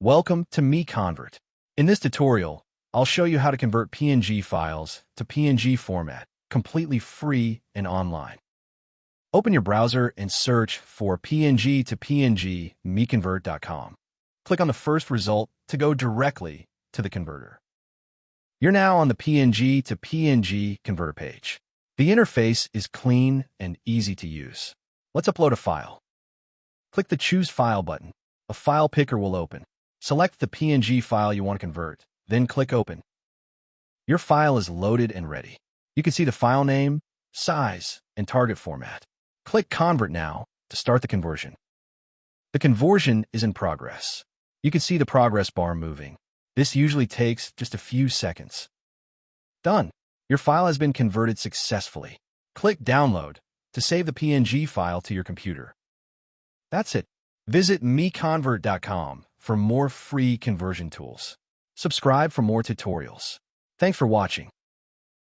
Welcome to MiConvert. In this tutorial, I'll show you how to convert PNG files to PNG format, completely free and online. Open your browser and search for PNG to PNG MiConvert.com. Click on the first result to go directly to the converter. You're now on the PNG to PNG converter page. The interface is clean and easy to use. Let's upload a file. Click the Choose File button. A file picker will open. Select the PNG file you want to convert, then click Open. Your file is loaded and ready. You can see the file name, size, and target format. Click Convert now to start the conversion. The conversion is in progress. You can see the progress bar moving. This usually takes just a few seconds. Done. Your file has been converted successfully. Click Download to save the PNG file to your computer. That's it. Visit MiConvert.com for more free conversion tools. Subscribe for more tutorials. Thanks for watching.